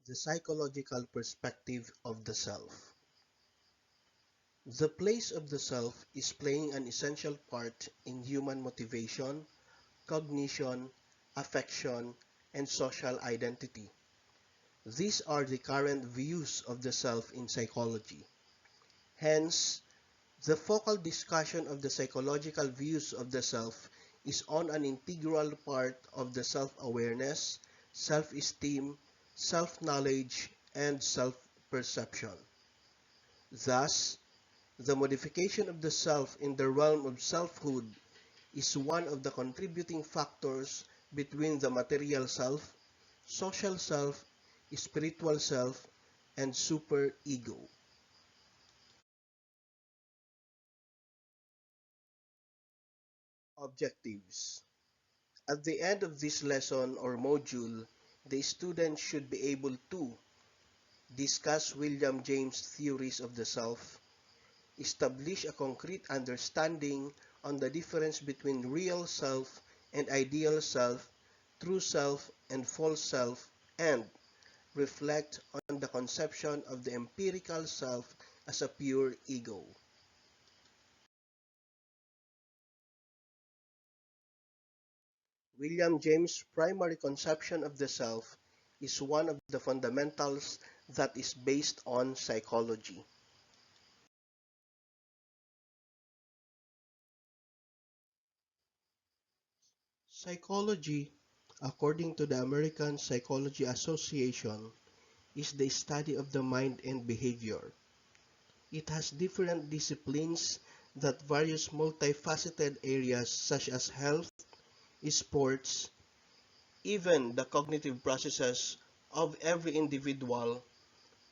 The psychological perspective of the self. The place of the self is playing an essential part in human motivation, cognition, affection, and social identity. These are the current views of the self in psychology. Hence, the focal discussion of the psychological views of the self is on an integral part of the self-awareness, self-esteem, self-knowledge, and self-perception. Thus, the modification of the self in the realm of selfhood is one of the contributing factors between the material self, social self, spiritual self, and superego. Objectives. At the end of this lesson or module, the student should be able to discuss William James' theories of the self, establish a concrete understanding on the difference between real self and ideal self, true self and false self, and reflect on the conception of the empirical self as a pure ego. William James' primary conception of the self is one of the fundamentals that is based on psychology. Psychology, according to the American Psychology Association, is the study of the mind and behavior. It has different disciplines that various multifaceted areas such as health, sports, even the cognitive processes of every individual,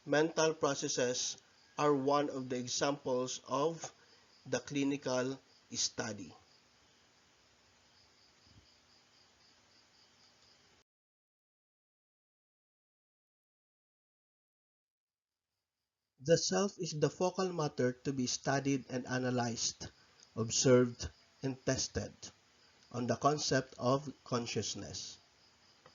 mental processes are one of the examples of the clinical study. The self is the focal matter to be studied and analyzed, observed, and tested on the concept of consciousness.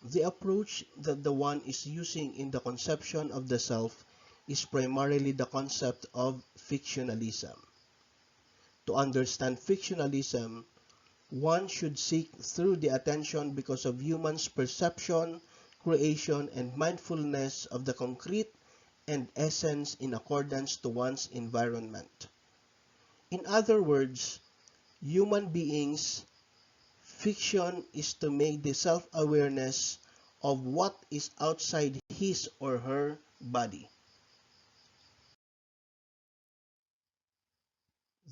The approach that the one is using in the conception of the self is primarily the concept of fictionalism. To understand fictionalism, one should seek through the attention because of humans' perception, creation, and mindfulness of the concrete and essence in accordance to one's environment. In other words, human beings' fiction is to make the self-awareness of what is outside his or her body.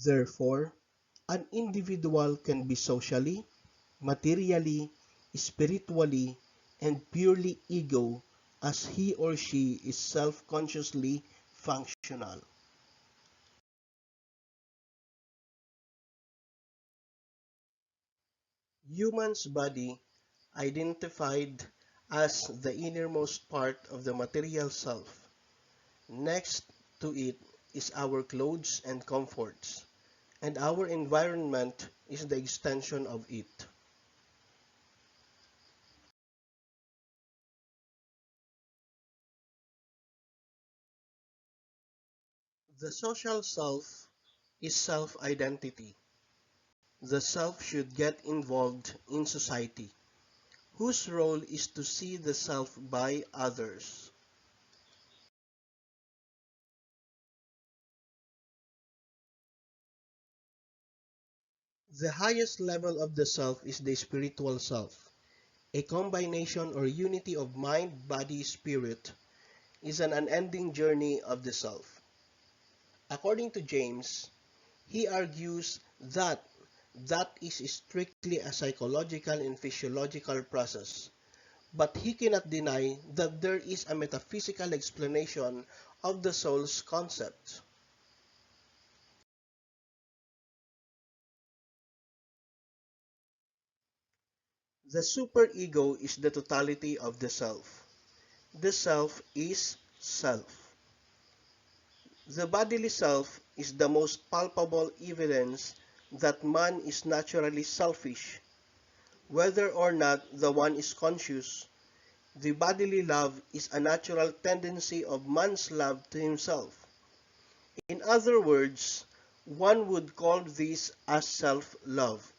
Therefore, an individual can be socially, materially, spiritually, and purely ego as he or she is self-consciously functional. Human's body, identified as the innermost part of the material self. Next to it is our clothes and comforts, and our environment is the extension of it. The social self is self-identity. The self should get involved in society, whose role is to see the self by others. The highest level of the self is the spiritual self. A combination or unity of mind, body, spirit is an unending journey of the self. According to James, he argues that that is strictly a psychological and physiological process, but he cannot deny that there is a metaphysical explanation of the soul's concept. The superego is the totality of the self. The self is self. The bodily self is the most palpable evidence that man is naturally selfish, whether or not the one is conscious, The bodily love is a natural tendency of man's love to himself. In other words, one would call this as self-love.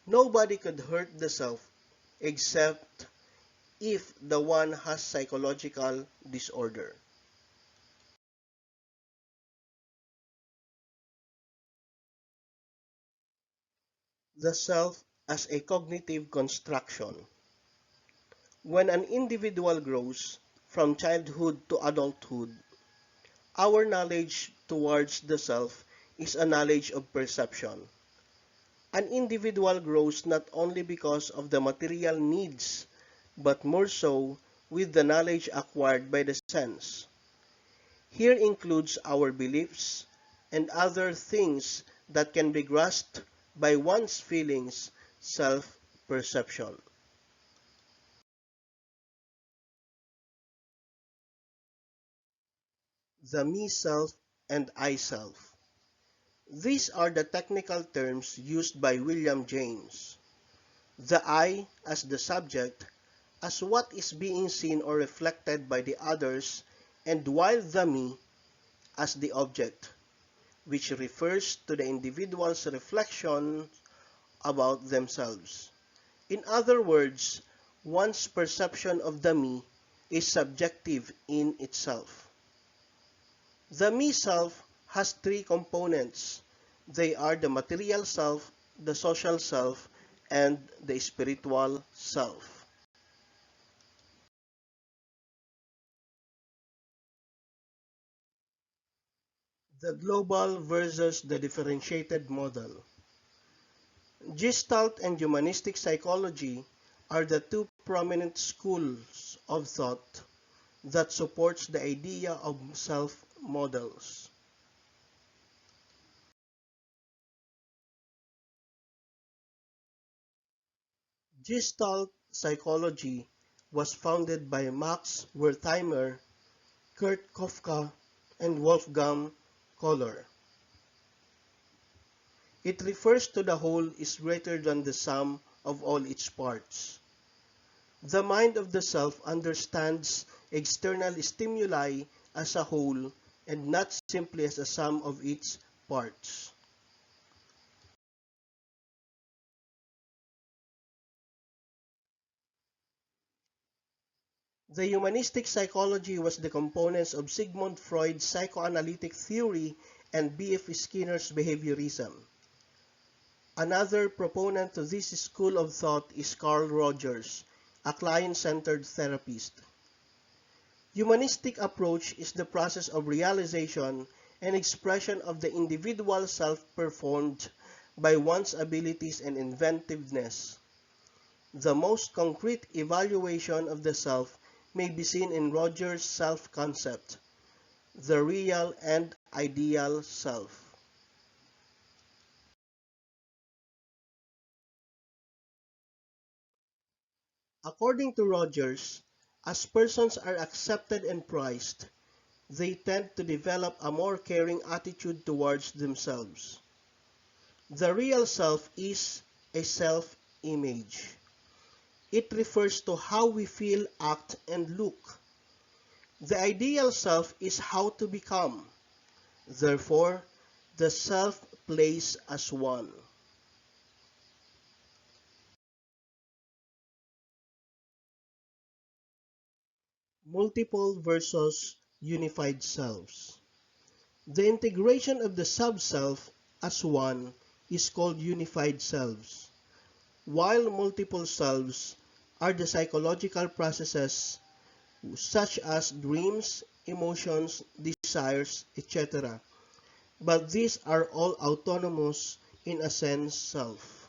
Nobody could hurt the self except if the one has psychological disorder. The self as a cognitive construction. When an individual grows from childhood to adulthood, our knowledge towards the self is a knowledge of perception. An individual grows not only because of the material needs, but more so with the knowledge acquired by the sense. Here includes our beliefs and other things that can be grasped by one's feelings, self-perception. The me-self and I-self. These are the technical terms used by William James. The I as the subject, as what is being seen or reflected by the others, and while the me as the object, which refers to the individual's reflection about themselves. In other words, one's perception of the me is subjective in itself. The me-self has three components. They are the material self, the social self, and the spiritual self. The global versus the differentiated model. Gestalt and humanistic psychology are the two prominent schools of thought that supports the idea of self models. Gestalt psychology was founded by Max Wertheimer, Kurt Kofka, and Wolfgang Kohler. It refers to the whole is greater than the sum of all its parts. The mind of the self understands external stimuli as a whole and not simply as a sum of its parts. The humanistic psychology was the components of Sigmund Freud's psychoanalytic theory and B.F. Skinner's behaviorism. Another proponent of this school of thought is Carl Rogers, a client-centered therapist. Humanistic approach is the process of realization and expression of the individual self performed by one's abilities and inventiveness. The most concrete evaluation of the self may be seen in Rogers' self-concept, the real and ideal self. According to Rogers, as persons are accepted and prized, they tend to develop a more caring attitude towards themselves. The real self is a self-image. It refers to how we feel, act, and look. The ideal self is how to become. Therefore, the self plays as one. Multiple versus unified selves. The integration of the sub-self as one is called unified selves, while multiple selves are the psychological processes such as dreams, emotions, desires, etc. But these are all autonomous in a sense self.